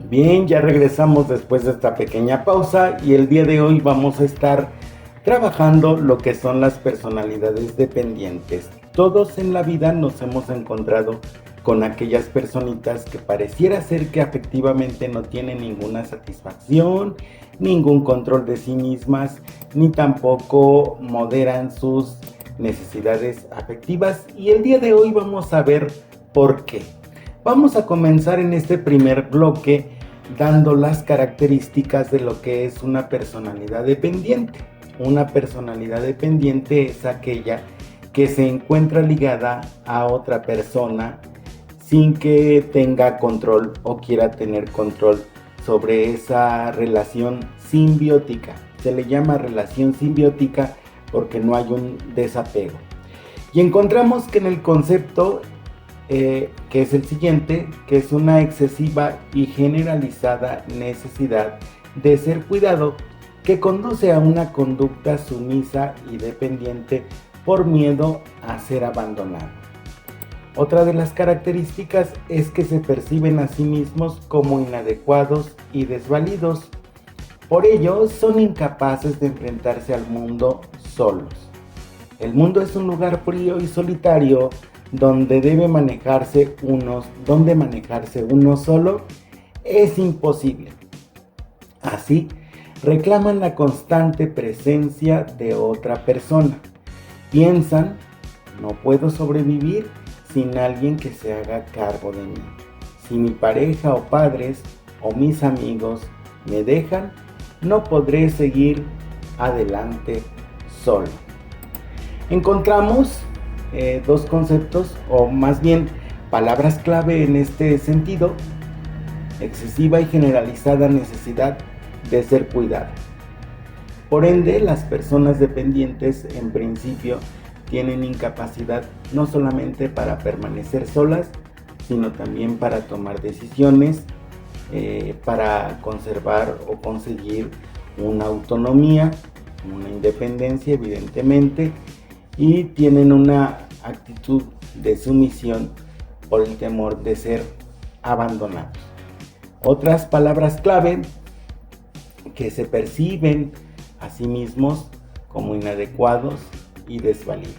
Bien, ya regresamos después de esta pequeña pausa y el día de hoy vamos a estar trabajando lo que son las personalidades dependientes. Todos en la vida nos hemos encontrado con aquellas personitas que pareciera ser que afectivamente no tienen ninguna satisfacción, ningún control de sí mismas, ni tampoco moderan sus necesidades afectivas. Y el día de hoy vamos a ver por qué. Vamos a comenzar en este primer bloque dando las características de lo que es una personalidad dependiente. Una personalidad dependiente es aquella que se encuentra ligada a otra persona sin que tenga control o quiera tener control sobre esa relación simbiótica. Se le llama relación simbiótica porque no hay un desapego. Y encontramos que en el concepto que es el siguiente, que es una excesiva y generalizada necesidad de ser cuidado que conduce a una conducta sumisa y dependiente por miedo a ser abandonado. Otra de las características es que se perciben a sí mismos como inadecuados y desvalidos. Por ello, son incapaces de enfrentarse al mundo solos. El mundo es un lugar frío y solitario donde manejarse uno solo es imposible. Así, reclaman la constante presencia de otra persona. Piensan, no puedo sobrevivir sin alguien que se haga cargo de mí. Si mi pareja o padres o mis amigos me dejan, no podré seguir adelante solo. Encontramos dos conceptos, o más bien palabras clave en este sentido: excesiva y generalizada necesidad de ser cuidada. Por ende, las personas dependientes en principio tienen incapacidad no solamente para permanecer solas, sino también para tomar decisiones, para conservar o conseguir una autonomía, una independencia evidentemente, y tienen una actitud de sumisión por el temor de ser abandonados. Otras palabras clave: que se perciben a sí mismos como inadecuados y desvalidos.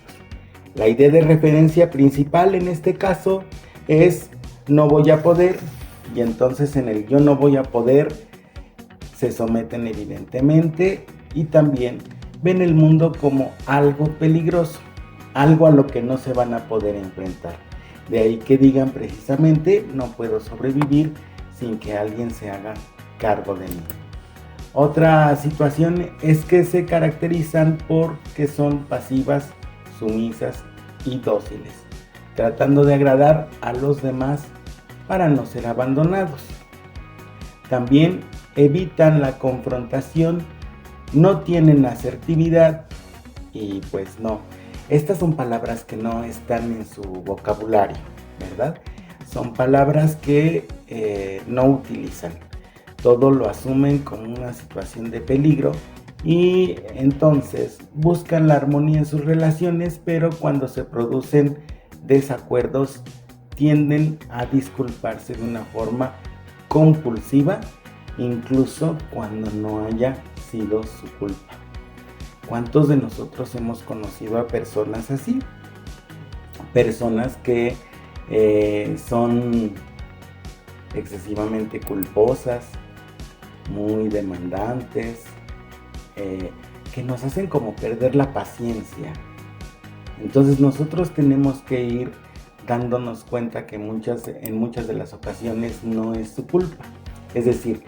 La idea de referencia principal en este caso es no voy a poder, y entonces en el yo no voy a poder se someten evidentemente y también ven el mundo como algo peligroso, algo a lo que no se van a poder enfrentar. De ahí que digan precisamente no puedo sobrevivir sin que alguien se haga cargo de mí. Otra situación es que se caracterizan porque son pasivas, sumisas y dóciles, tratando de agradar a los demás para no ser abandonados. También evitan la confrontación, no tienen asertividad y pues no. Estas son palabras que no están en su vocabulario, ¿verdad? Son palabras que no utilizan. Todo lo asumen como una situación de peligro y entonces buscan la armonía en sus relaciones, pero cuando se producen desacuerdos tienden a disculparse de una forma compulsiva, incluso cuando no haya sido su culpa. ¿Cuántos de nosotros hemos conocido a personas así? Personas que son excesivamente culposas, muy demandantes, que nos hacen como perder la paciencia. Entonces nosotros tenemos que ir dándonos cuenta que en muchas de las ocasiones no es su culpa. Es decir,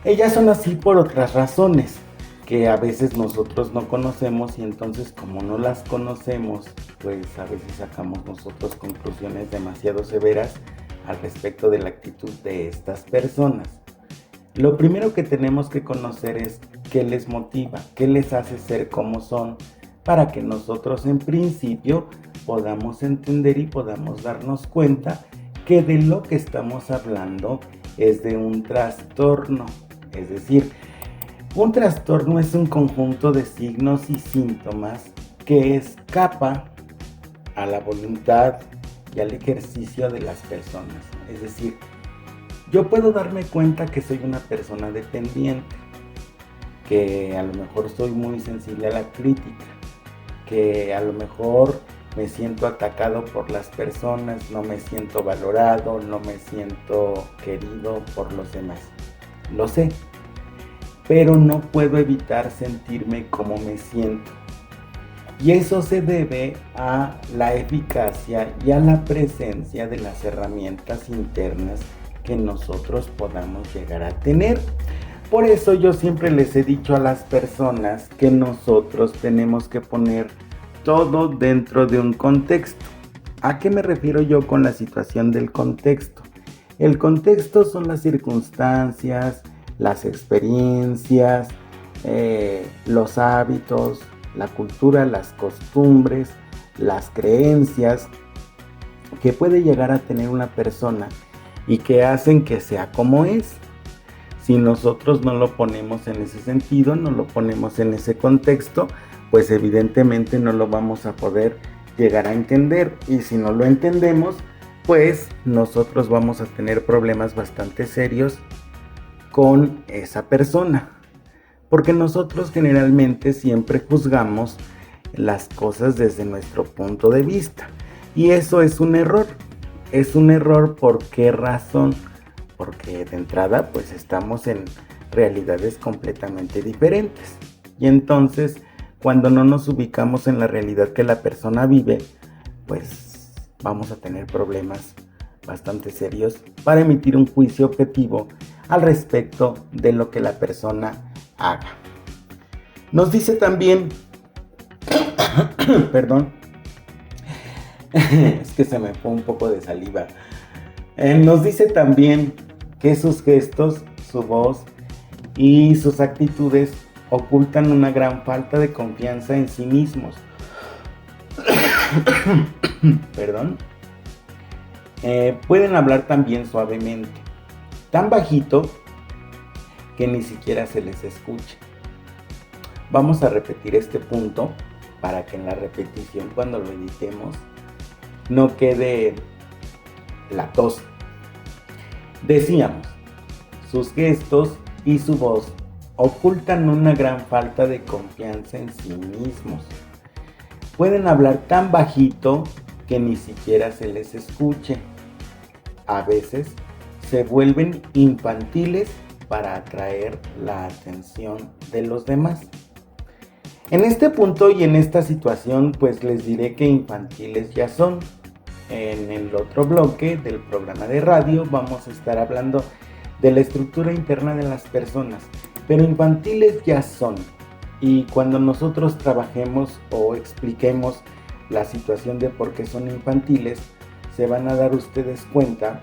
ellas son así por otras razones que a veces nosotros no conocemos, y entonces como no las conocemos, pues a veces sacamos nosotros conclusiones demasiado severas al respecto de la actitud de estas personas. Lo primero que tenemos que conocer es qué les motiva, qué les hace ser como son, para que nosotros en principio podamos entender y podamos darnos cuenta que de lo que estamos hablando es de un trastorno. Es decir, un trastorno es un conjunto de signos y síntomas que escapa a la voluntad y al ejercicio de las personas. Es decir, Yo puedo darme cuenta que soy una persona dependiente, que a lo mejor soy muy sensible a la crítica, que a lo mejor me siento atacado por las personas, no me siento valorado, no me siento querido por los demás. Lo sé, pero no puedo evitar sentirme como me siento. Y eso se debe a la eficacia y a la presencia de las herramientas internas que nosotros podamos llegar a tener. Por eso yo siempre les he dicho a las personas que nosotros tenemos que poner todo dentro de un contexto. ¿A qué me refiero yo con la situación del contexto? El contexto son las circunstancias, las experiencias, los hábitos, la cultura, las costumbres, las creencias que puede llegar a tener una persona y que hacen que sea como es. Si nosotros no lo ponemos en ese sentido, no lo ponemos en ese contexto, pues evidentemente no lo vamos a poder llegar a entender. Y si no lo entendemos, pues nosotros vamos a tener problemas bastante serios con esa persona. Porque nosotros generalmente siempre juzgamos las cosas desde nuestro punto de vista. Y eso es un error. Es un error, ¿por qué razón? Porque de entrada pues estamos en realidades completamente diferentes. Y entonces cuando no nos ubicamos en la realidad que la persona vive, pues vamos a tener problemas bastante serios para emitir un juicio objetivo al respecto de lo que la persona haga. Nos dice también, perdón, es que se me fue un poco de saliva. Nos dice también que sus gestos, su voz y sus actitudes ocultan una gran falta de confianza en sí mismos. Perdón. Pueden hablar también suavemente, tan bajito que ni siquiera se les escucha. Vamos a repetir este punto para que en la repetición, cuando lo editemos, no quede la tos. Decíamos, sus gestos y su voz ocultan una gran falta de confianza en sí mismos. Pueden hablar tan bajito que ni siquiera se les escuche. A veces se vuelven infantiles para atraer la atención de los demás. En este punto y en esta situación, pues les diré que infantiles ya son. En el otro bloque del programa de radio vamos a estar hablando de la estructura interna de las personas, pero infantiles ya son. Y cuando nosotros trabajemos o expliquemos la situación de por qué son infantiles, se van a dar ustedes cuenta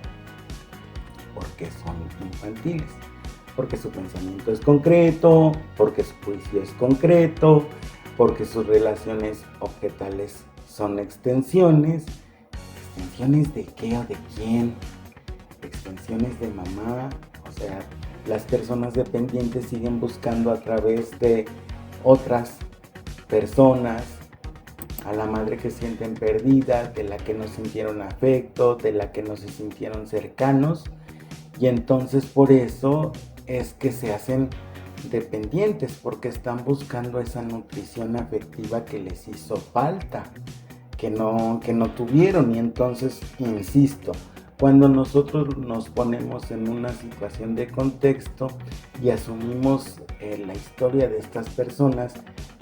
por qué son infantiles. Porque su pensamiento es concreto, porque su juicio es concreto, porque sus relaciones objetales son extensiones. ¿Extensiones de qué o de quién? Extensiones de mamá. O sea, las personas dependientes siguen buscando a través de otras personas a la madre que sienten perdida, de la que no sintieron afecto, de la que no se sintieron cercanos. Y entonces por eso es que se hacen dependientes, porque están buscando esa nutrición afectiva que les hizo falta, que no tuvieron. Y entonces, insisto, cuando nosotros nos ponemos en una situación de contexto y asumimos la historia de estas personas,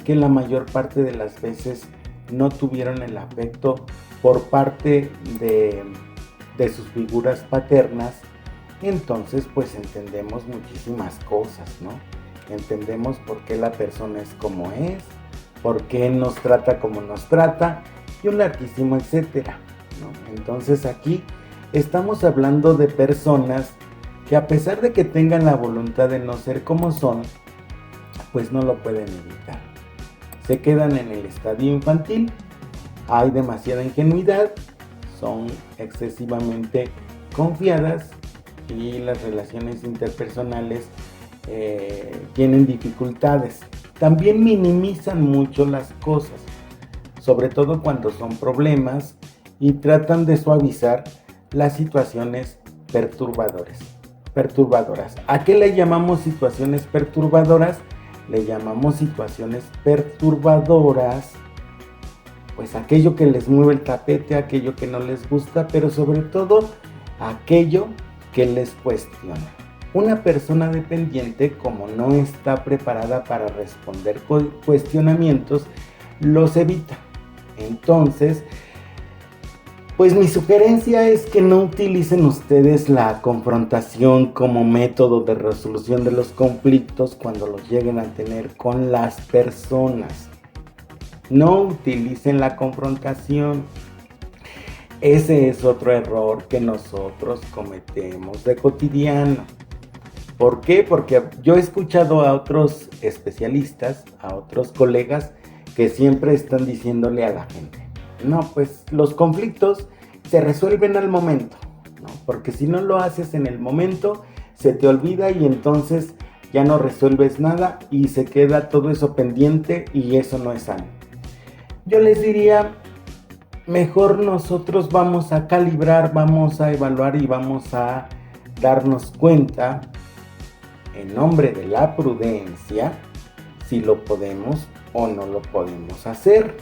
que la mayor parte de las veces no tuvieron el afecto por parte de sus figuras paternas, entonces pues entendemos muchísimas cosas, ¿no? Entendemos por qué la persona es como es, por qué nos trata como nos trata y un larguísimo etcétera, ¿no? Entonces aquí estamos hablando de personas que, a pesar de que tengan la voluntad de no ser como son, pues no lo pueden evitar. Se quedan en el estadio infantil, hay demasiada ingenuidad, son excesivamente confiadas y las relaciones interpersonales tienen dificultades. También minimizan mucho las cosas, sobre todo cuando son problemas, y tratan de suavizar las situaciones perturbadoras. perturbadoras. ¿A qué le llamamos situaciones perturbadoras? Le llamamos situaciones perturbadoras, pues aquello que les mueve el tapete, aquello que no les gusta, pero sobre todo aquello que les cuestiona. Una persona dependiente, como no está preparada para responder cuestionamientos, los evita. Entonces, pues mi sugerencia es que no utilicen ustedes la confrontación como método de resolución de los conflictos cuando los lleguen a tener con las personas. No utilicen la confrontación. Ese es otro error que nosotros cometemos de cotidiano. ¿Por qué? Porque yo he escuchado a otros especialistas, a otros colegas que siempre están diciéndole a la gente: no, pues los conflictos se resuelven al momento, ¿no? Porque si no lo haces en el momento, se te olvida y entonces ya no resuelves nada y se queda todo eso pendiente y eso no es sano. Yo les diría, mejor nosotros vamos a calibrar, vamos a evaluar y vamos a darnos cuenta, en nombre de la prudencia, si lo podemos o no lo podemos hacer.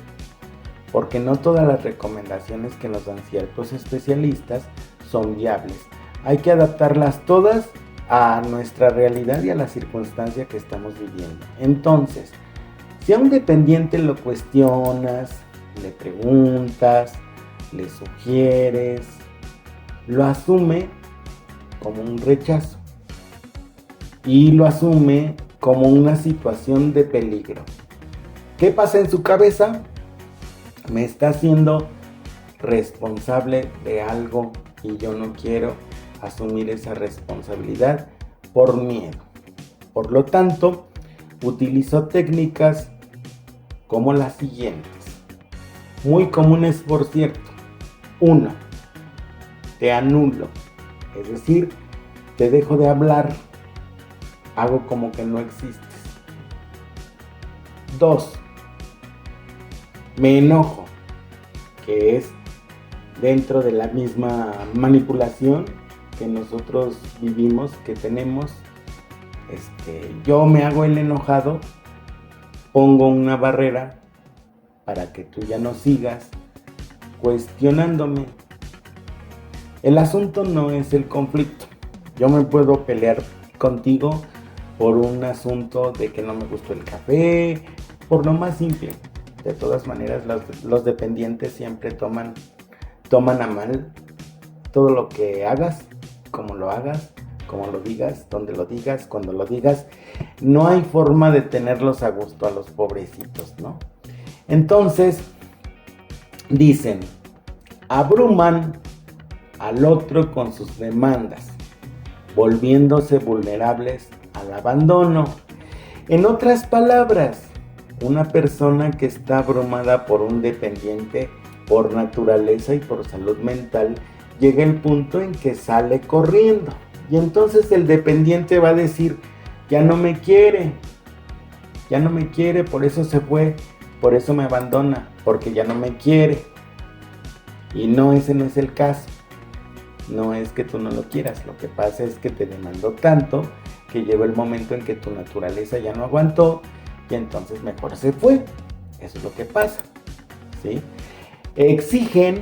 Porque no todas las recomendaciones que nos dan ciertos especialistas son viables. Hay que adaptarlas todas a nuestra realidad y a la circunstancia que estamos viviendo. Entonces, si a un dependiente lo cuestionas, le preguntas, le sugieres, lo asume como un rechazo y lo asume como una situación de peligro. ¿Qué pasa en su cabeza? Me está haciendo responsable de algo y yo no quiero asumir esa responsabilidad por miedo. Por lo tanto, utilizo técnicas como las siguientes, muy comunes por cierto. 1. Te anulo, es decir, te dejo de hablar, hago como que no existes. 2. Me enojo, que es dentro de la misma manipulación que nosotros vivimos, que tenemos. Yo me hago el enojado, pongo una barrera para que tú ya no sigas cuestionándome. El asunto no es el conflicto. Yo me puedo pelear contigo por un asunto de que no me gustó el café, por lo más simple. De todas maneras, los dependientes siempre toman a mal todo lo que hagas, como lo hagas, como lo digas, donde lo digas, cuando lo digas. No hay forma de tenerlos a gusto a los pobrecitos, ¿no? Entonces, dicen, abruman al otro con sus demandas, volviéndose vulnerables al abandono. En otras palabras, una persona que está abrumada por un dependiente, por naturaleza y por salud mental, llega el punto en que sale corriendo. Y entonces el dependiente va a decir, ya no me quiere, por eso se fue, por eso me abandona, porque ya no me quiere. Y no, ese no es el caso. No es que tú no lo quieras, lo que pasa es que te demandó tanto que llegó el momento en que tu naturaleza ya no aguantó y entonces mejor se fue. Eso es lo que pasa, ¿sí? Exigen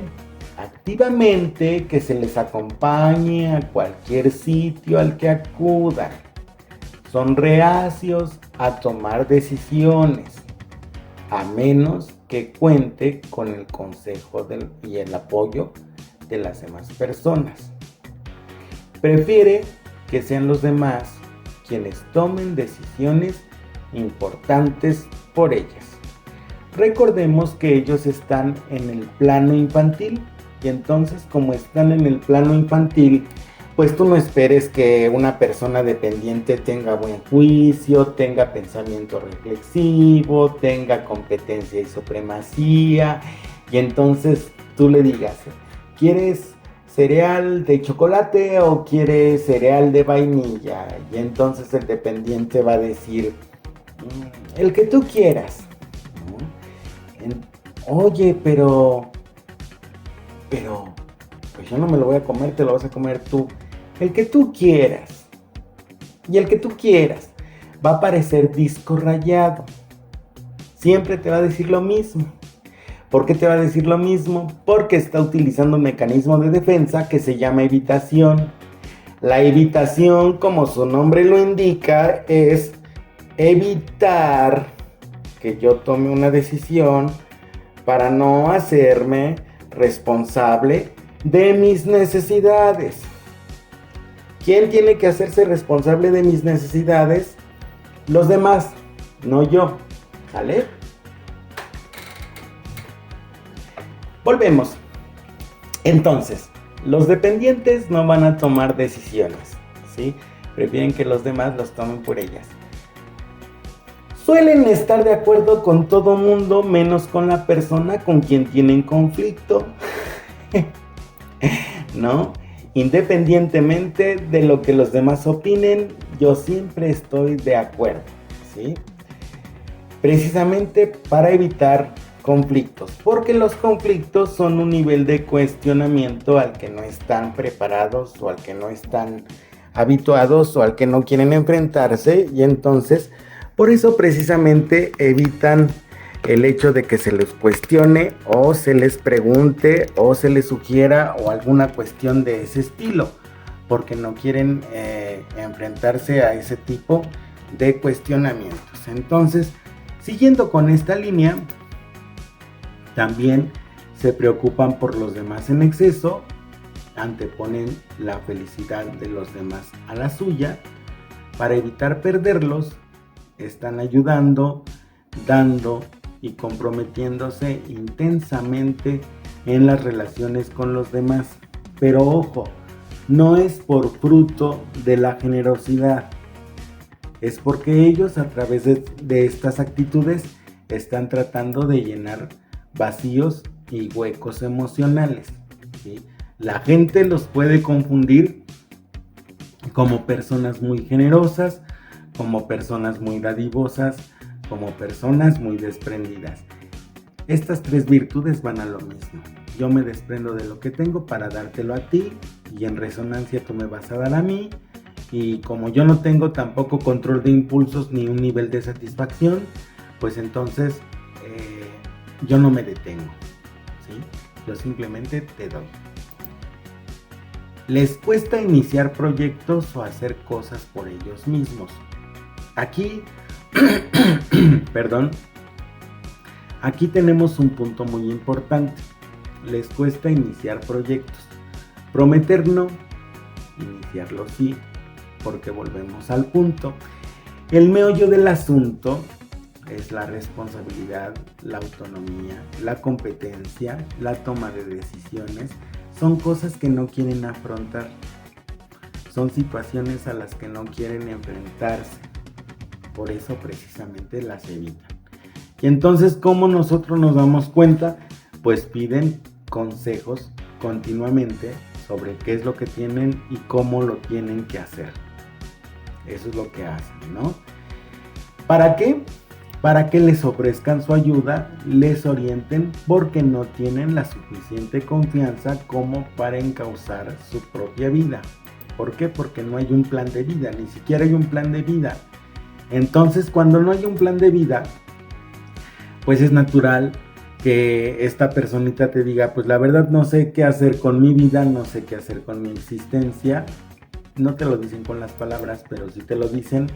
activamente que se les acompañe a cualquier sitio al que acudan. Son reacios a tomar decisiones, a menos que cuente con el consejo y el apoyo de las demás personas. Prefiere que sean los demás quienes tomen decisiones importantes por ellas. Recordemos que ellos están en el plano infantil y entonces, como están en el plano infantil, pues tú no esperes que una persona dependiente tenga buen juicio, tenga pensamiento reflexivo, tenga competencia y supremacía, y entonces tú le digas, ¿quieres cereal de chocolate o quieres cereal de vainilla? Y entonces el dependiente va a decir, el que tú quieras. Oye, pero pues yo no me lo voy a comer, te lo vas a comer tú. El que tú quieras. y el que tú quieras. Va a parecer disco rayado. Siempre te va a decir lo mismo. ¿Por qué te va a decir lo mismo? Porque está utilizando un mecanismo de defensa que se llama evitación. La evitación, como su nombre lo indica, es evitar que yo tome una decisión para no hacerme responsable de mis necesidades. ¿Quién tiene que hacerse responsable de mis necesidades? Los demás, no yo. ¿Sale? Volvemos. Entonces, los dependientes no van a tomar decisiones, ¿sí? Prefieren que los demás los tomen por ellas. Suelen estar de acuerdo con todo mundo, menos con la persona con quien tienen conflicto. ¿No? Independientemente de lo que los demás opinen, yo siempre estoy de acuerdo, ¿sí? Precisamente para evitar conflictos, porque los conflictos son un nivel de cuestionamiento al que no están preparados o al que no están habituados o al que no quieren enfrentarse, y entonces por eso precisamente evitan el hecho de que se les cuestione o se les pregunte o se les sugiera o alguna cuestión de ese estilo, porque no quieren enfrentarse a ese tipo de cuestionamientos. Entonces, siguiendo con esta línea, también se preocupan por los demás en exceso, anteponen la felicidad de los demás a la suya. Para evitar perderlos, están ayudando, dando y comprometiéndose intensamente en las relaciones con los demás. Pero ojo, no es por fruto de la generosidad, es porque ellos a través de estas actitudes están tratando de llenar vacíos y huecos emocionales, ¿sí? La gente los puede confundir como personas muy generosas, como personas muy dadivosas, como personas muy desprendidas. Estas tres virtudes van a lo mismo. Yo me desprendo de lo que tengo para dártelo a ti, y en resonancia tú me vas a dar a mí, y como yo no tengo tampoco control de impulsos ni un nivel de satisfacción, pues entonces yo no me detengo, ¿sí? Yo simplemente te doy. Les cuesta iniciar proyectos o hacer cosas por ellos mismos. Aquí, perdón, aquí tenemos un punto muy importante. Les cuesta iniciar proyectos. Prometer no, iniciarlo sí, porque volvemos al punto. El meollo del asunto es la responsabilidad, la autonomía, la competencia, la toma de decisiones. Son cosas que no quieren afrontar. Son situaciones a las que no quieren enfrentarse. Por eso precisamente las evitan. Y entonces, ¿cómo nosotros nos damos cuenta? Pues piden consejos continuamente sobre qué es lo que tienen y cómo lo tienen que hacer. Eso es lo que hacen, ¿no? ¿Para qué? Para que les ofrezcan su ayuda, les orienten, porque no tienen la suficiente confianza como para encauzar su propia vida. ¿Por qué? Porque no hay un plan de vida, ni siquiera hay un plan de vida. Entonces, cuando no hay un plan de vida, pues es natural que esta personita te diga, pues la verdad no sé qué hacer con mi vida, no sé qué hacer con mi existencia. No te lo dicen con las palabras, pero sí te lo dicen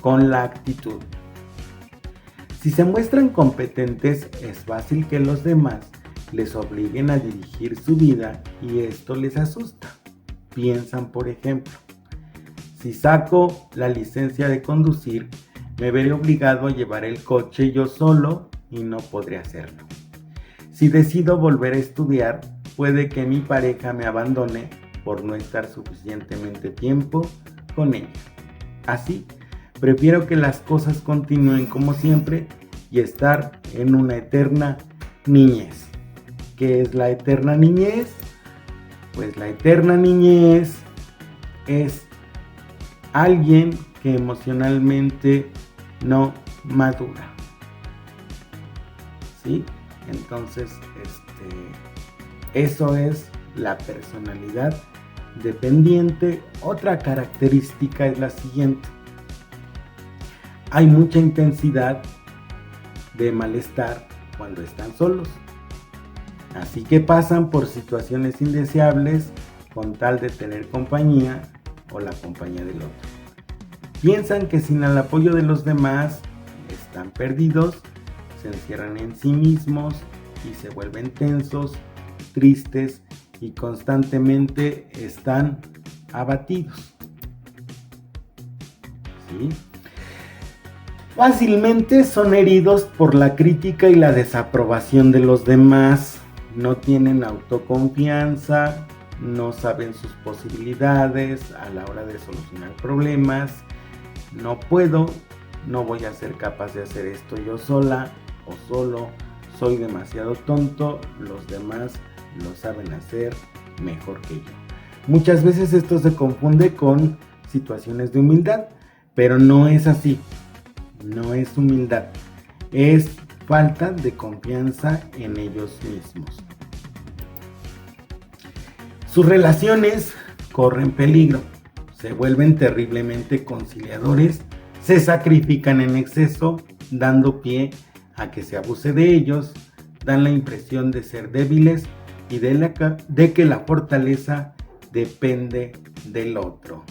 con la actitud. Si se muestran competentes, es fácil que los demás les obliguen a dirigir su vida y esto les asusta. Piensan, por ejemplo, si saco la licencia de conducir, me veré obligado a llevar el coche yo solo y no podré hacerlo. Si decido volver a estudiar, puede que mi pareja me abandone por no estar suficientemente tiempo con ella. Así, prefiero que las cosas continúen como siempre y estar en una eterna niñez. ¿Qué es la eterna niñez? Pues la eterna niñez es alguien que emocionalmente no madura. ¿Sí? Entonces, eso es la personalidad dependiente, otra característica es la siguiente. Hay mucha intensidad de malestar cuando están solos. Así que pasan por situaciones indeseables con tal de tener compañía o la compañía del otro. Piensan que sin el apoyo de los demás están perdidos, se encierran en sí mismos y se vuelven tensos, tristes y constantemente están abatidos. ¿Sí? Fácilmente son heridos por la crítica y la desaprobación de los demás. No tienen autoconfianza, no saben sus posibilidades a la hora de solucionar problemas. No puedo, no voy a ser capaz de hacer esto yo sola o solo, soy demasiado tonto, los demás lo saben hacer mejor que yo. Muchas veces esto se confunde con situaciones de humildad, pero no es así, no es humildad, es falta de confianza en ellos mismos. Sus relaciones corren peligro, se vuelven terriblemente conciliadores, se sacrifican en exceso, dando pie a que se abuse de ellos, dan la impresión de ser débiles y de que la fortaleza depende del otro.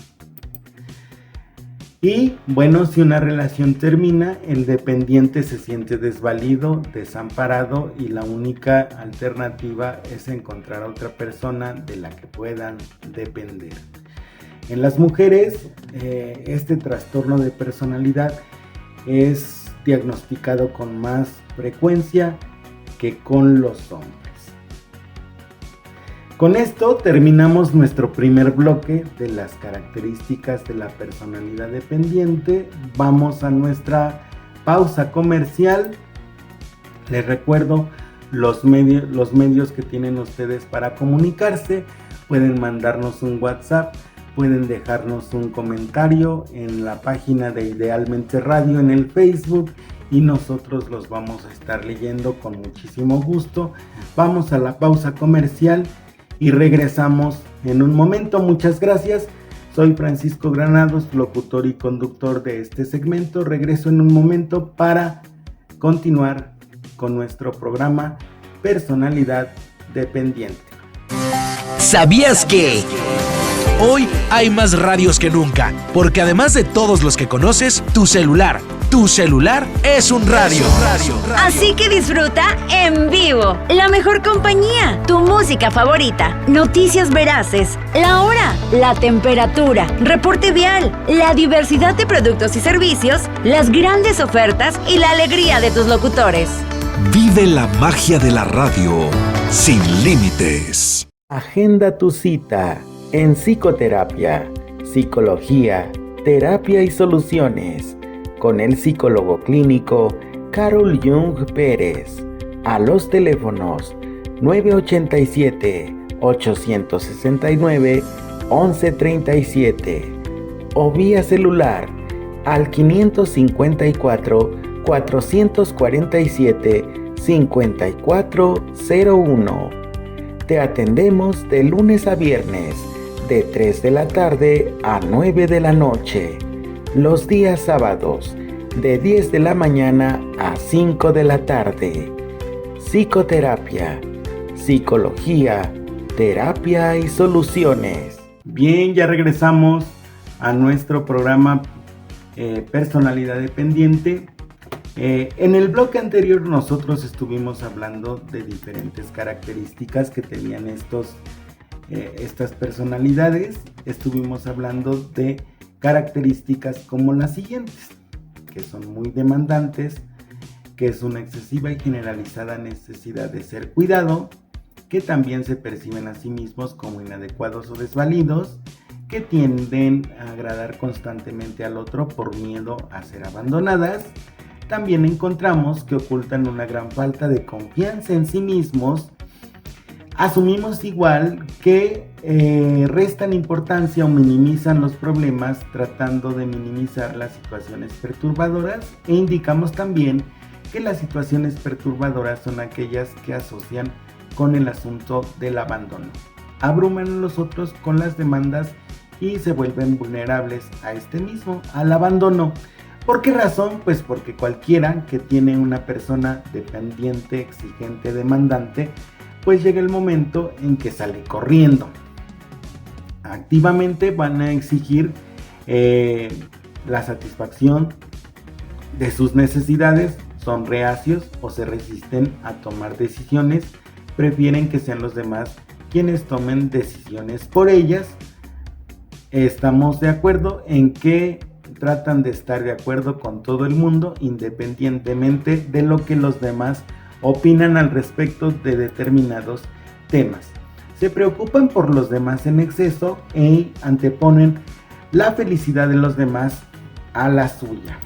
Y bueno, si una relación termina, el dependiente se siente desvalido, desamparado y la única alternativa es encontrar a otra persona de la que puedan depender. En las mujeres, este trastorno de personalidad es diagnosticado con más frecuencia que con los hombres. Con esto terminamos nuestro primer bloque de las características de la personalidad dependiente. Vamos a nuestra pausa comercial. Les recuerdo los medios que tienen ustedes para comunicarse. Pueden mandarnos un WhatsApp, pueden dejarnos un comentario en la página de Idealmente Radio en el Facebook y nosotros los vamos a estar leyendo con muchísimo gusto. Vamos a la pausa comercial y regresamos en un momento. Muchas gracias. Soy Francisco Granados, locutor y conductor de este segmento. Regreso en un momento para continuar con nuestro programa Personalidad Dependiente. ¿Sabías que? Hoy hay más radios que nunca, porque además de todos los que conoces, tu celular es un radio. Así que disfruta en vivo la mejor compañía, tu música favorita, noticias veraces, la hora, la temperatura, reporte vial, la diversidad de productos y servicios, las grandes ofertas y la alegría de tus locutores. Vive la magia de la radio sin límites. Agenda tu cita en psicoterapia, psicología, terapia y soluciones con el psicólogo clínico Carol Jung Pérez a los teléfonos 987-869-1137 o vía celular al 554-447-5401. Te atendemos de lunes a viernes de 3 de la tarde a 9 de la noche. Los días sábados de 10 de la mañana a 5 de la tarde. Psicoterapia, psicología, terapia y soluciones. Bien, ya regresamos a nuestro programa Personalidad Dependiente. En el bloque anterior nosotros estuvimos hablando de diferentes características que tenían estas personalidades. Estuvimos hablando de características como las siguientes, que son muy demandantes, que es una excesiva y generalizada necesidad de ser cuidado, que también se perciben a sí mismos como inadecuados o desvalidos, que tienden a agradar constantemente al otro por miedo a ser abandonadas. También encontramos que ocultan una gran falta de confianza en sí mismos. Asumimos igual que restan importancia o minimizan los problemas tratando de minimizar las situaciones perturbadoras, e indicamos también que las situaciones perturbadoras son aquellas que asocian con el asunto del abandono. abruman a los otros con las demandas y se vuelven vulnerables a este mismo, al abandono. ¿Por qué razón? Pues porque cualquiera que tiene una persona dependiente, exigente, demandante, pues llega el momento en que sale corriendo. Activamente van a exigir la satisfacción de sus necesidades, son reacios o se resisten a tomar decisiones, prefieren que sean los demás quienes tomen decisiones por ellas. Estamos de acuerdo en que tratan de estar de acuerdo con todo el mundo, independientemente de lo que los demás opinan al respecto de determinados temas. Se preocupan por los demás en exceso e anteponen la felicidad de los demás a la suya.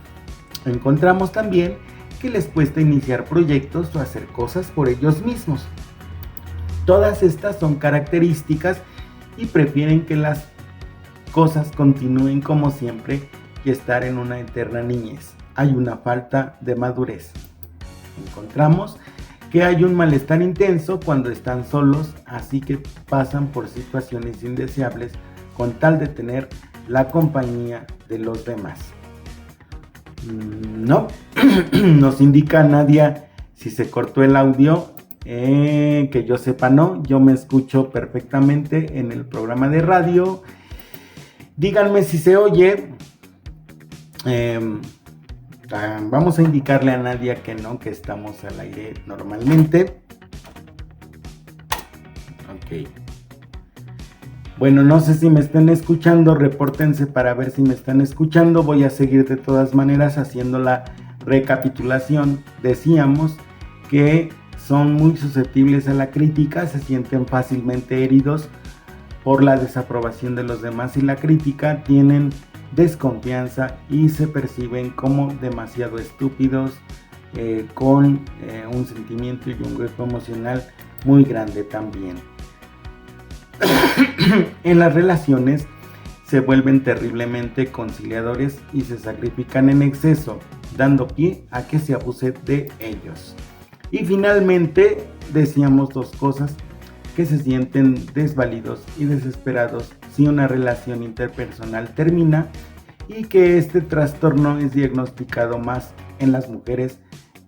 Encontramos también que les cuesta iniciar proyectos o hacer cosas por ellos mismos. Todas estas son características y prefieren que las cosas continúen como siempre y estar en una eterna niñez. Hay una falta de madurez. Encontramos que hay un malestar intenso cuando están solos, así que pasan por situaciones indeseables con tal de tener la compañía de los demás. No, nos indica Nadia si se cortó el audio, que yo sepa no, yo me escucho perfectamente en el programa de radio. Díganme si se oye. Vamos a indicarle a Nadia que no, que estamos al aire normalmente. Ok. Bueno, no sé si me están escuchando, repórtense para ver si me están escuchando. Voy a seguir de todas maneras haciendo la recapitulación. Decíamos que son muy susceptibles a la crítica, se sienten fácilmente heridos por la desaprobación de los demás y la crítica, tienen desconfianza y se perciben como demasiado estúpidos, con un sentimiento y un hueco emocional muy grande también. En las relaciones se vuelven terriblemente conciliadores y se sacrifican en exceso, dando pie a que se abuse de ellos. Y finalmente decíamos dos cosas: que se sienten desvalidos y desesperados si una relación interpersonal termina, y que este trastorno es diagnosticado más en las mujeres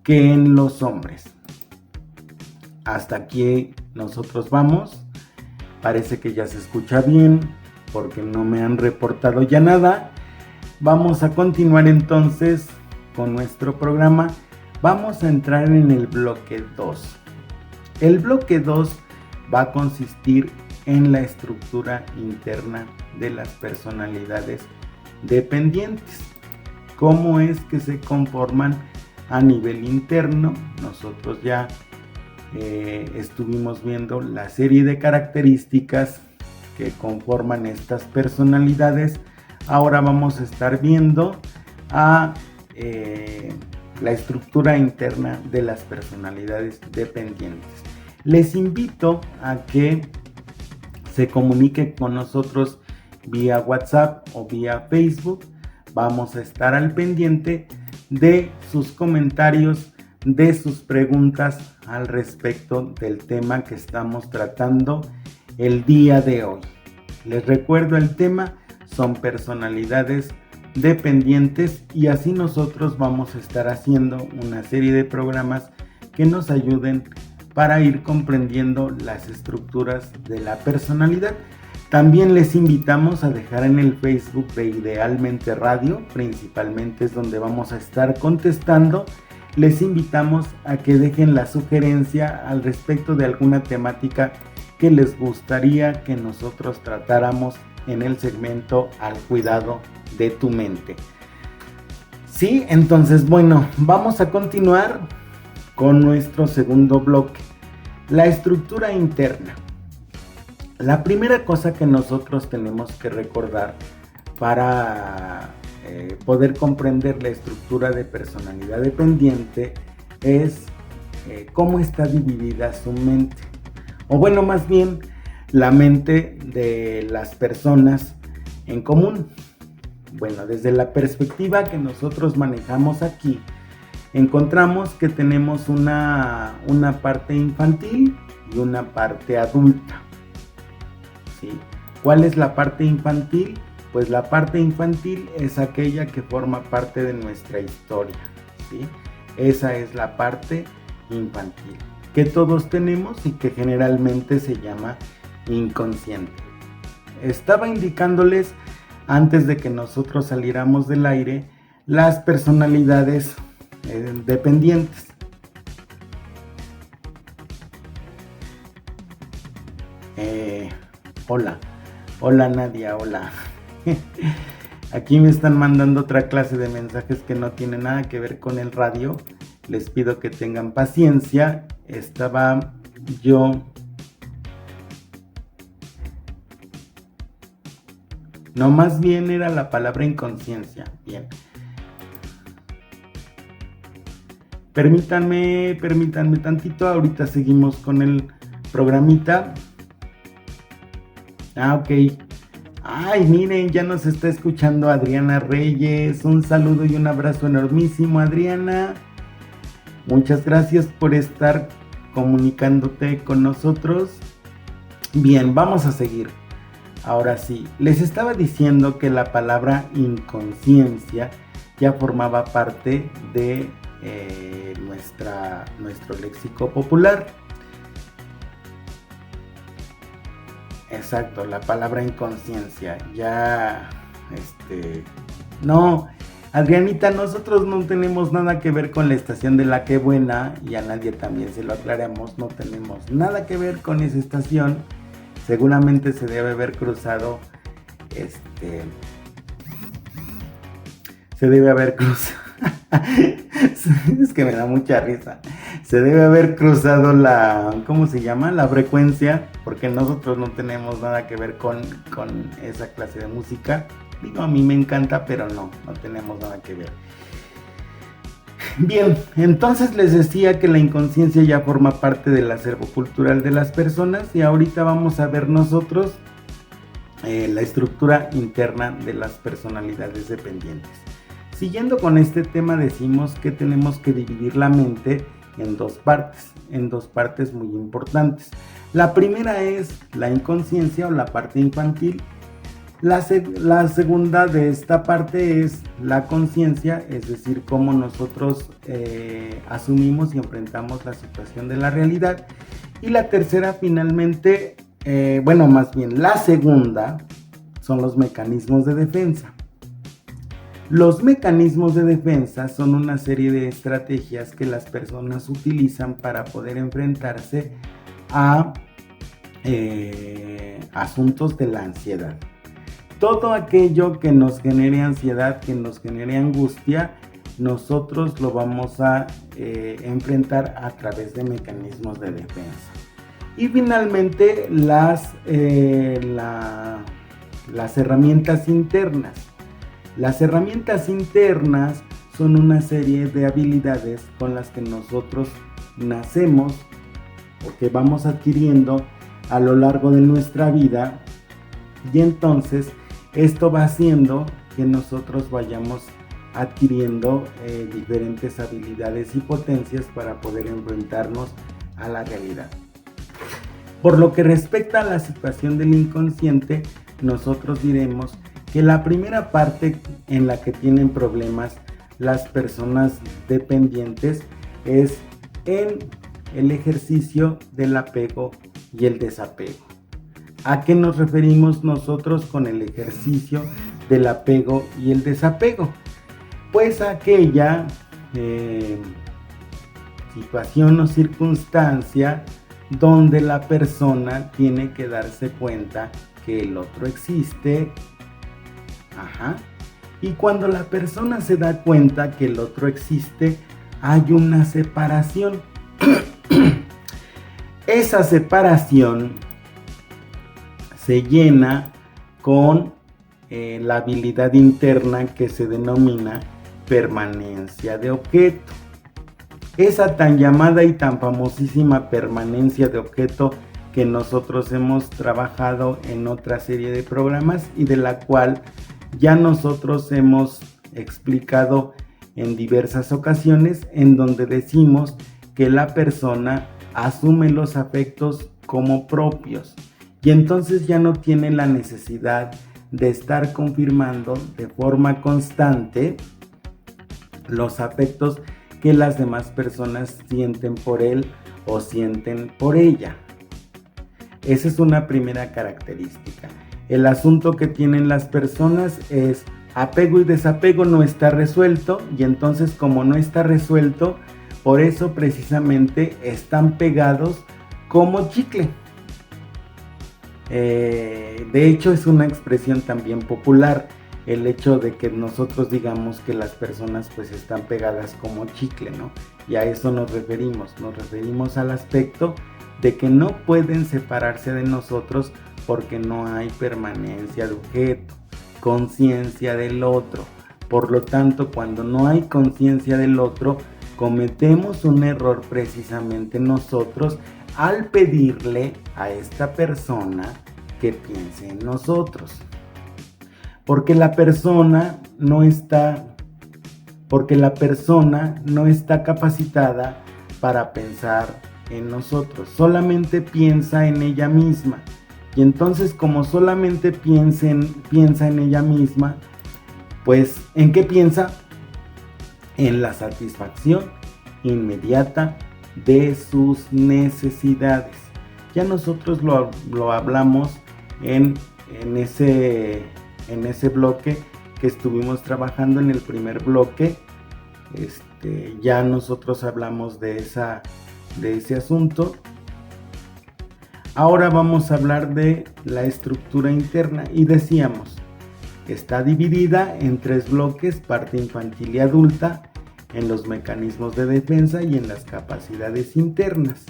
que en los hombres. Hasta aquí nosotros vamos. Parece que ya se escucha bien porque no me han reportado ya nada. Vamos a continuar entonces con nuestro programa. Vamos a entrar en el bloque 2. El bloque 2 va a consistir en la estructura interna de las personalidades dependientes. ¿Cómo es que se conforman a nivel interno? Nosotros ya estuvimos viendo la serie de características que conforman estas personalidades. Ahora vamos a estar viendo la estructura interna de las personalidades dependientes. Les invito a que se comuniquen con nosotros vía WhatsApp o vía Facebook. Vamos a estar al pendiente de sus comentarios, de sus preguntas al respecto del tema que estamos tratando el día de hoy. Les recuerdo, el tema son personalidades dependientes, y así nosotros vamos a estar haciendo una serie de programas que nos ayuden para ir comprendiendo las estructuras de la personalidad. También les invitamos a dejar en el Facebook de Idealmente Radio, principalmente es donde vamos a estar contestando. Les invitamos a que dejen la sugerencia al respecto de alguna temática que les gustaría que nosotros tratáramos en el segmento Al cuidado de tu mente. Sí, entonces bueno, vamos a continuar con nuestro segundo bloque, la estructura interna. La primera cosa que nosotros tenemos que recordar para poder comprender la estructura de personalidad dependiente es cómo está dividida su mente, o bueno, más bien la mente de las personas en común. Bueno, desde la perspectiva que nosotros manejamos aquí, encontramos que tenemos una parte infantil y una parte adulta. ¿sí? ¿Cuál es la parte infantil? Pues la parte infantil es aquella que forma parte de nuestra historia, ¿sí? Esa es la parte infantil que todos tenemos y que generalmente se llama inconsciente. Estaba indicándoles antes de que nosotros saliéramos del aire las personalidades dependientes. Hola Nadia, hola. Aquí me están mandando otra clase de mensajes que no tienen nada que ver con el radio. Les pido que tengan paciencia. Estaba yo no, más bien era la palabra inconsciencia. Bien. Permítanme tantito. Ahorita seguimos con el programita. Ok. Ay, miren, ya nos está escuchando Adriana Reyes. Un saludo y un abrazo enormísimo, Adriana. Muchas gracias por estar comunicándote con nosotros. Bien, vamos a seguir. Ahora sí, les estaba diciendo que la palabra inconsciencia ya formaba parte de nuestro léxico popular. Exacto, la palabra inconsciencia. Ya, no, Adrianita, nosotros no tenemos nada que ver con la estación de La Qué Buena, y a nadie también se lo aclaramos, no tenemos nada que ver con esa estación. Seguramente se debe haber cruzado, es que me da mucha risa. Se debe haber cruzado ¿cómo se llama? La frecuencia, porque nosotros no tenemos nada que ver con esa clase de música. Digo, a mí me encanta, pero no tenemos nada que ver. Bien, entonces les decía que la inconsciencia ya forma parte del acervo cultural de las personas, y ahorita vamos a ver nosotros la estructura interna de las personalidades dependientes. Siguiendo con este tema, decimos que tenemos que dividir la mente en dos partes muy importantes. La primera es la inconsciencia o la parte infantil. La segunda de esta parte es la conciencia, es decir, cómo nosotros asumimos y enfrentamos la situación de la realidad. Y la tercera, finalmente, la segunda, son los mecanismos de defensa. Los mecanismos de defensa son una serie de estrategias que las personas utilizan para poder enfrentarse a asuntos de la ansiedad. Todo aquello que nos genere ansiedad, que nos genere angustia, nosotros lo vamos a enfrentar a través de mecanismos de defensa. Y finalmente las herramientas internas. Las herramientas internas son una serie de habilidades con las que nosotros nacemos o que vamos adquiriendo a lo largo de nuestra vida, y entonces esto va haciendo que nosotros vayamos adquiriendo diferentes habilidades y potencias para poder enfrentarnos a la realidad. Por lo que respecta a la situación del inconsciente, nosotros diremos que la primera parte en la que tienen problemas las personas dependientes es en el ejercicio del apego y el desapego. ¿A qué nos referimos nosotros con el ejercicio del apego y el desapego? Pues a aquella situación o circunstancia donde la persona tiene que darse cuenta que el otro existe. Y cuando la persona se da cuenta que el otro existe, hay una separación. Esa separación se llena con la habilidad interna que se denomina permanencia de objeto. Esa tan llamada y tan famosísima permanencia de objeto que nosotros hemos trabajado en otra serie de programas y de la cual ya nosotros hemos explicado en diversas ocasiones, en donde decimos que la persona asume los afectos como propios y entonces ya no tiene la necesidad de estar confirmando de forma constante los afectos que las demás personas sienten por él o sienten por ella. Esa es una primera característica. El asunto que tienen las personas es apego y desapego no está resuelto, y entonces como no está resuelto, por eso precisamente están pegados como chicle. De hecho es una expresión también popular el hecho de que nosotros digamos que las personas pues están pegadas como chicle, ¿no? Y a eso nos referimos al aspecto de que no pueden separarse de nosotros porque no hay permanencia de objeto, conciencia del otro. Por lo tanto, cuando no hay conciencia del otro, cometemos un error precisamente nosotros al pedirle a esta persona que piense en nosotros. Porque la persona no está capacitada para pensar en nosotros, solamente piensa en ella misma. Y entonces, como solamente piensa en ella misma, pues ¿en qué piensa? En la satisfacción inmediata de sus necesidades. Ya nosotros lo hablamos en ese bloque que estuvimos trabajando, en el primer bloque. Ya nosotros hablamos de ese asunto. Ahora vamos a hablar de la estructura interna y decíamos, está dividida en 3 bloques: parte infantil y adulta, en los mecanismos de defensa y en las capacidades internas.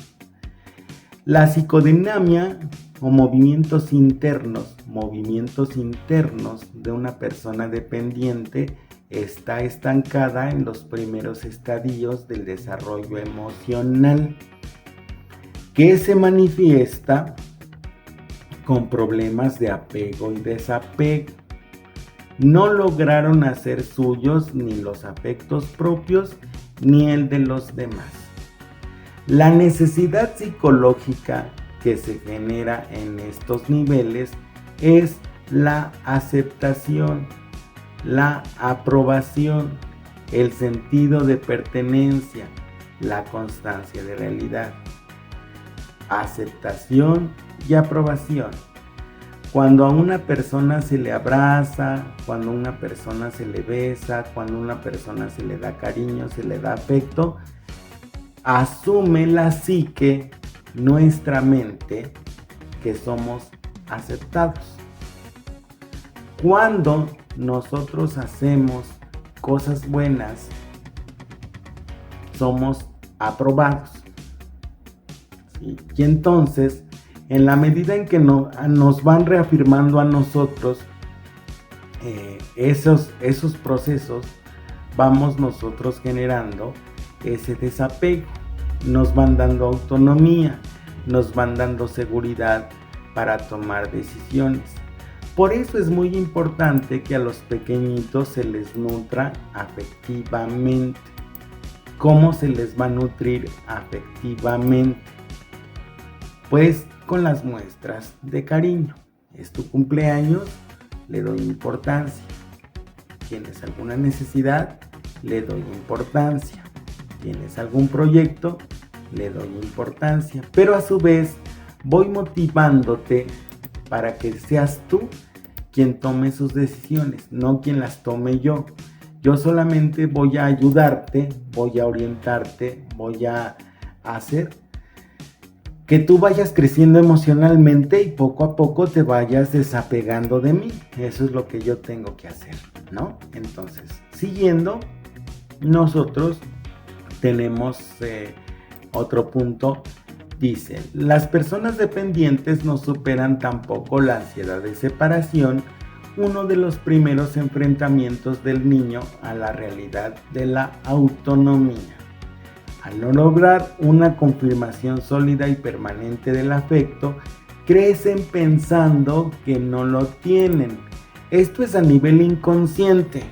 La psicodinamia o movimientos internos de una persona dependiente está estancada en los primeros estadios del desarrollo emocional, que se manifiesta con problemas de apego y desapego. No lograron hacer suyos ni los afectos propios ni el de los demás. La necesidad psicológica que se genera en estos niveles es la aceptación, la aprobación, el sentido de pertenencia, la constancia de realidad. Aceptación y aprobación. Cuando a una persona se le abraza, cuando a una persona se le besa, cuando a una persona se le da cariño, se le da afecto, asume la psique, nuestra mente, que somos aceptados. Cuando nosotros hacemos cosas buenas, somos aprobados. ¿Sí? Y entonces, en la medida en que nos van reafirmando a nosotros esos procesos, vamos nosotros generando ese desapego. Nos van dando autonomía, nos van dando seguridad para tomar decisiones. Por eso es muy importante que a los pequeñitos se les nutra afectivamente. ¿Cómo se les va a nutrir afectivamente? Pues con las muestras de cariño. Es tu cumpleaños, le doy importancia. ¿Tienes alguna necesidad? Le doy importancia. ¿Tienes algún proyecto? Le doy importancia. Pero a su vez voy motivándote para que seas tú quien tome sus decisiones, no quien las tome yo. Yo solamente voy a ayudarte, voy a orientarte, voy a hacer que tú vayas creciendo emocionalmente y poco a poco te vayas desapegando de mí. Eso es lo que yo tengo que hacer, ¿no? Entonces, siguiendo, nosotros tenemos otro punto. Dice, las personas dependientes no superan tampoco la ansiedad de separación, uno de los primeros enfrentamientos del niño a la realidad de la autonomía. Al no lograr una confirmación sólida y permanente del afecto, crecen pensando que no lo tienen. Esto es a nivel inconsciente.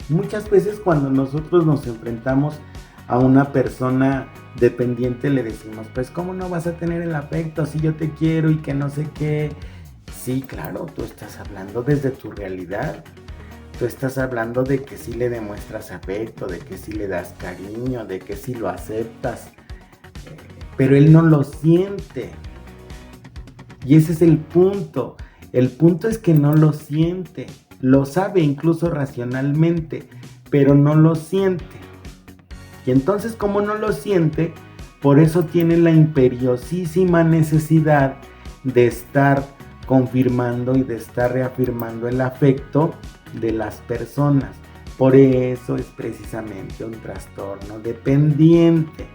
Muchas veces cuando nosotros nos enfrentamos a una persona dependiente le decimos, pues ¿cómo no vas a tener el afecto si yo te quiero y que no sé qué? Sí, claro, tú estás hablando desde tu realidad. Tú estás hablando de que sí le demuestras afecto, de que sí le das cariño, de que sí lo aceptas. Pero él no lo siente. Y ese es el punto. El punto es que no lo siente. Lo sabe incluso racionalmente, pero no lo siente. Y entonces, como no lo siente, por eso tiene la imperiosísima necesidad de estar confirmando y de estar reafirmando el afecto de las personas. Por eso es precisamente un trastorno dependiente.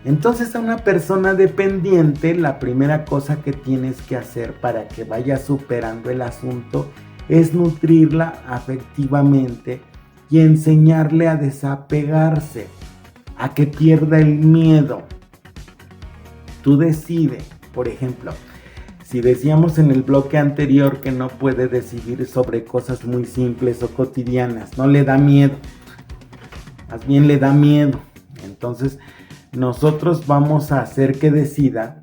Entonces, a una persona dependiente, la primera cosa que tienes que hacer para que vaya superando el asunto es nutrirla afectivamente y enseñarle a desapegarse, a que pierda el miedo. Tú decides, por ejemplo, si decíamos en el bloque anterior que no puede decidir sobre cosas muy simples o cotidianas, no le da miedo, más bien le da miedo. Entonces nosotros vamos a hacer que decida,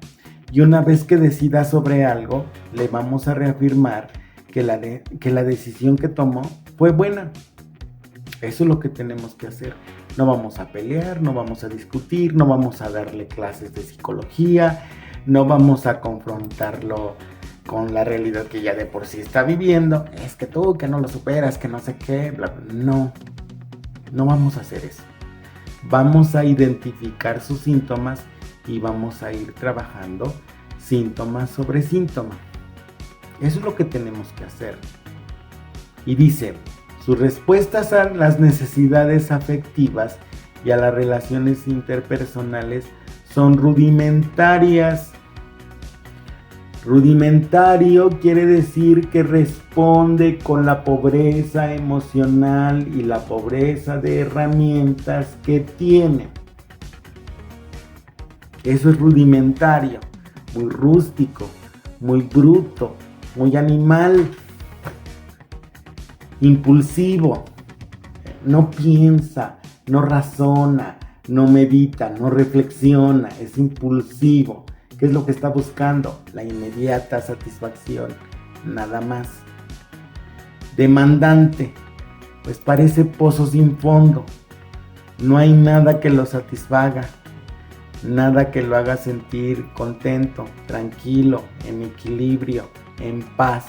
y una vez que decida sobre algo, le vamos a reafirmar que la decisión que tomó fue buena. Eso es lo que tenemos que hacer. No vamos a pelear, no vamos a discutir, no vamos a darle clases de psicología, no vamos a confrontarlo con la realidad que ya de por sí está viviendo. Es que tú, que no lo superas, que no sé qué, bla, bla. No vamos a hacer eso. Vamos a identificar sus síntomas y vamos a ir trabajando síntomas sobre síntomas. Eso es lo que tenemos que hacer. Y dice, sus respuestas a las necesidades afectivas y a las relaciones interpersonales son rudimentarias. Rudimentario quiere decir que responde con la pobreza emocional y la pobreza de herramientas que tiene. Eso es rudimentario, muy rústico, muy bruto, muy animal, impulsivo, no piensa, no razona, no medita, no reflexiona, es impulsivo. ¿Qué es lo que está buscando? La inmediata satisfacción, nada más. Demandante, pues parece pozo sin fondo. No hay nada que lo satisfaga, nada que lo haga sentir contento, tranquilo, en equilibrio, en paz.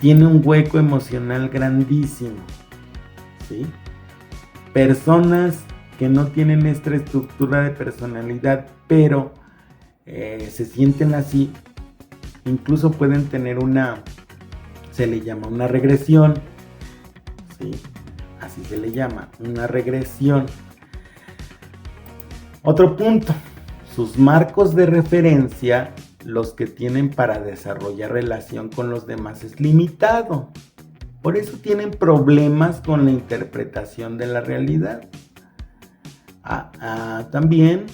Tiene un hueco emocional grandísimo, ¿sí? Personas que no tienen esta estructura de personalidad, pero se sienten así, incluso pueden tener se le llama una regresión, ¿sí? Así se le llama, una regresión. Otro punto, sus marcos de referencia, los que tienen para desarrollar relación con los demás, es limitado. Por eso tienen problemas con la interpretación de la realidad. También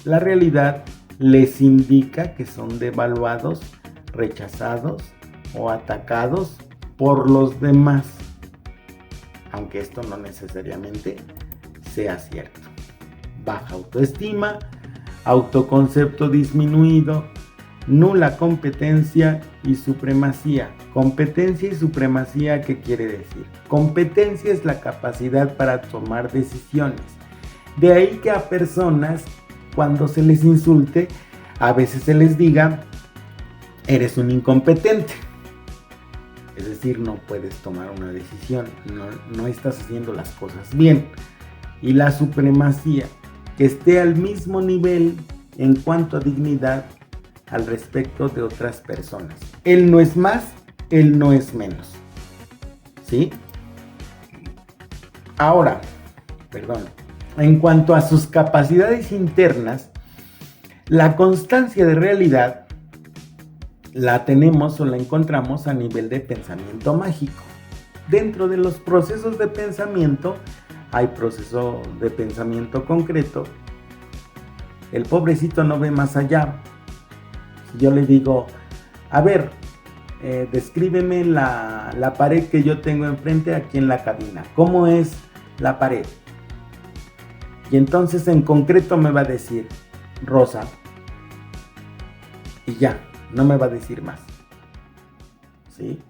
la realidad les indica que son devaluados, rechazados o atacados por los demás, aunque esto no necesariamente sea cierto. Baja autoestima, autoconcepto disminuido, nula competencia y supremacía. Competencia y supremacía, ¿qué quiere decir? Competencia es la capacidad para tomar decisiones. De ahí que a personas, cuando se les insulte, a veces se les diga, eres un incompetente. Es decir, no puedes tomar una decisión, no estás haciendo las cosas bien. Y la supremacía, que esté al mismo nivel en cuanto a dignidad al respecto de otras personas. Él no es más, él no es menos. ¿Sí? Ahora, en cuanto a sus capacidades internas, la constancia de realidad la tenemos o la encontramos a nivel de pensamiento mágico. Dentro de los procesos de pensamiento, hay proceso de pensamiento concreto. El pobrecito no ve más allá. Si yo le digo, a ver, descríbeme la pared que yo tengo enfrente aquí en la cabina. ¿Cómo es la pared? Y entonces en concreto me va a decir Rosa. Y ya, no me va a decir más. ¿Sí?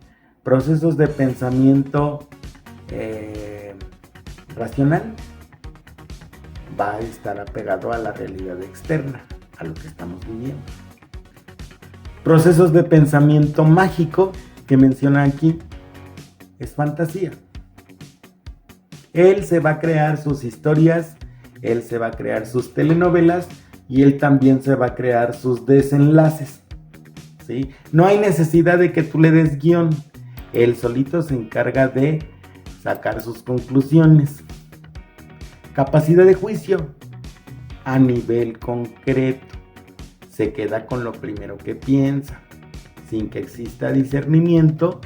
Procesos de pensamiento racional va a estar apegado a la realidad externa, a lo que estamos viviendo. Procesos de pensamiento mágico que menciona aquí es fantasía. Él se va a crear sus historias, él se va a crear sus telenovelas y él también se va a crear sus desenlaces. ¿Sí? No hay necesidad de que tú le des guión. Él solito se encarga de sacar sus conclusiones. Capacidad de juicio a nivel concreto. Se queda con lo primero que piensa, sin que exista discernimiento,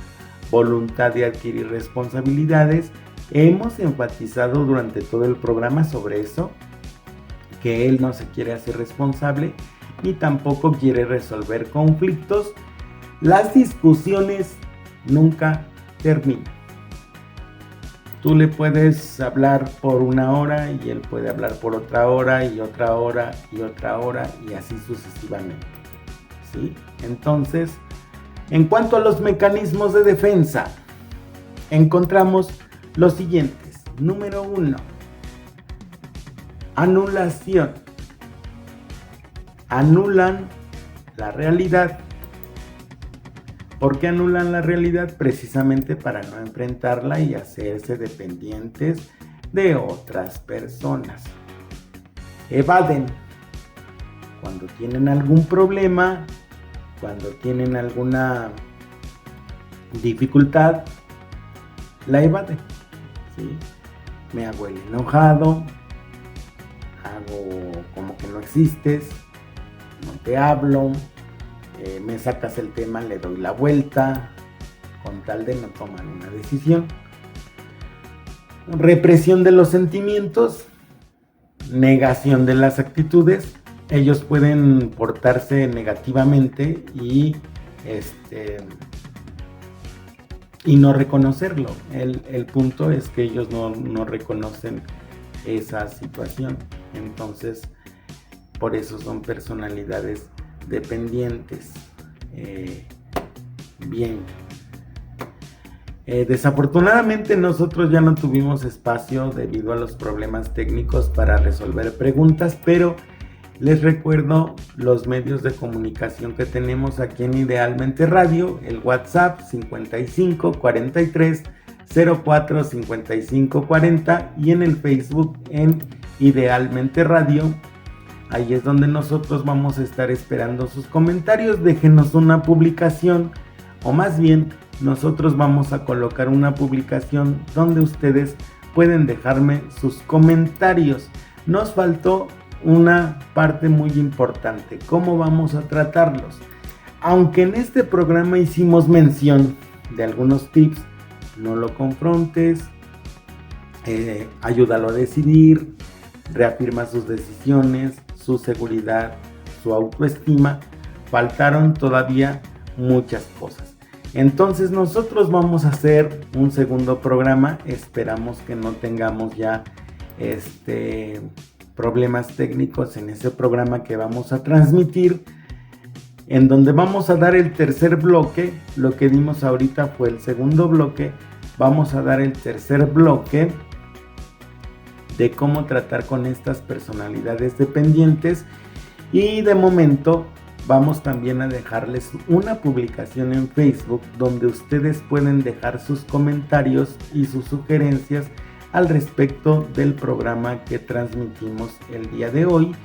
voluntad de adquirir responsabilidades. Hemos enfatizado durante todo el programa sobre eso, que él no se quiere hacer responsable ni tampoco quiere resolver conflictos. Las discusiones nunca terminan. Tú le puedes hablar por una hora y él puede hablar por otra hora y otra hora y otra hora y así sucesivamente. ¿Sí? Entonces, en cuanto a los mecanismos de defensa, encontramos los siguientes. Número 1. Anulación. Anulan la realidad. ¿Por qué anulan la realidad? Precisamente para no enfrentarla y hacerse dependientes de otras personas. Evaden. Cuando tienen algún problema, cuando tienen alguna dificultad, la evaden. ¿Sí? Me hago el enojado, hago como que no existes, no te hablo, me sacas el tema, le doy la vuelta, con tal de no tomar una decisión. Represión de los sentimientos, negación de las actitudes. Ellos pueden portarse negativamente y no reconocerlo. El punto es que ellos no reconocen esa situación. Entonces, por eso son personalidades dependientes. Bien. Desafortunadamente nosotros ya no tuvimos espacio debido a los problemas técnicos para resolver preguntas, pero les recuerdo los medios de comunicación que tenemos aquí en Idealmente Radio. El WhatsApp 55 43 04 55 40 y en el Facebook en Idealmente Radio. Ahí es donde nosotros vamos a estar esperando sus comentarios. Déjenos una publicación, o más bien nosotros vamos a colocar una publicación donde ustedes pueden dejarme sus comentarios. Nos faltó una parte muy importante: ¿cómo vamos a tratarlos? Aunque en este programa hicimos mención de algunos tips: no lo confrontes, ayúdalo a decidir, reafirma sus decisiones, su seguridad, su autoestima, faltaron todavía muchas cosas. Entonces nosotros vamos a hacer un segundo programa. Esperamos que no tengamos ya problemas técnicos en ese programa que vamos a transmitir, en donde vamos a dar el tercer bloque. Lo que dimos ahorita fue el segundo bloque. Vamos a dar el tercer bloque de cómo tratar con estas personalidades dependientes, y de momento vamos también a dejarles una publicación en Facebook donde ustedes pueden dejar sus comentarios y sus sugerencias al respecto del programa que transmitimos el día de hoy,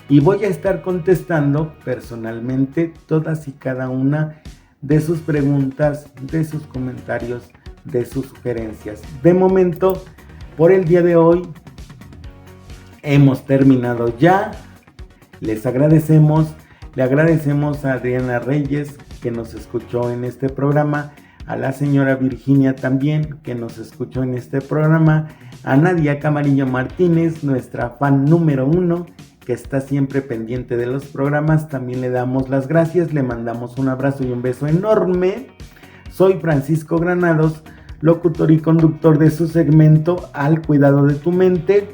y voy a estar contestando personalmente todas y cada una de sus preguntas, de sus comentarios, de sus sugerencias. De momento, por el día de hoy hemos terminado ya. Les agradecemos. Le agradecemos a Adriana Reyes, que nos escuchó en este programa, a la señora Virginia también, que nos escuchó en este programa, a Nadia Camarillo Martínez, nuestra fan número 1, que está siempre pendiente de los programas. También le damos las gracias, le mandamos un abrazo y un beso enorme. Soy Francisco Granados, locutor y conductor de su segmento Al Cuidado de tu Mente.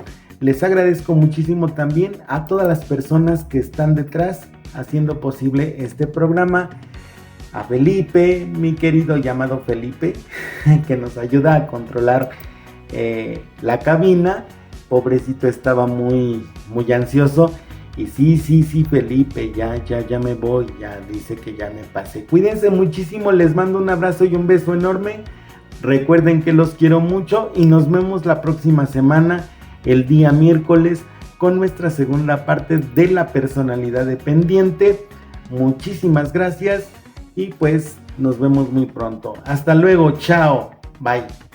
Les agradezco muchísimo también a todas las personas que están detrás haciendo posible este programa. A Felipe, mi querido llamado Felipe, que nos ayuda a controlar la cabina. Pobrecito, estaba muy ansioso. Y sí, Felipe, ya me voy, ya dice que ya me pasé. Cuídense muchísimo, les mando un abrazo y un beso enorme. Recuerden que los quiero mucho y nos vemos la próxima semana, el día miércoles, con nuestra segunda parte de la personalidad dependiente. Muchísimas gracias y pues nos vemos muy pronto. Hasta luego, chao, bye.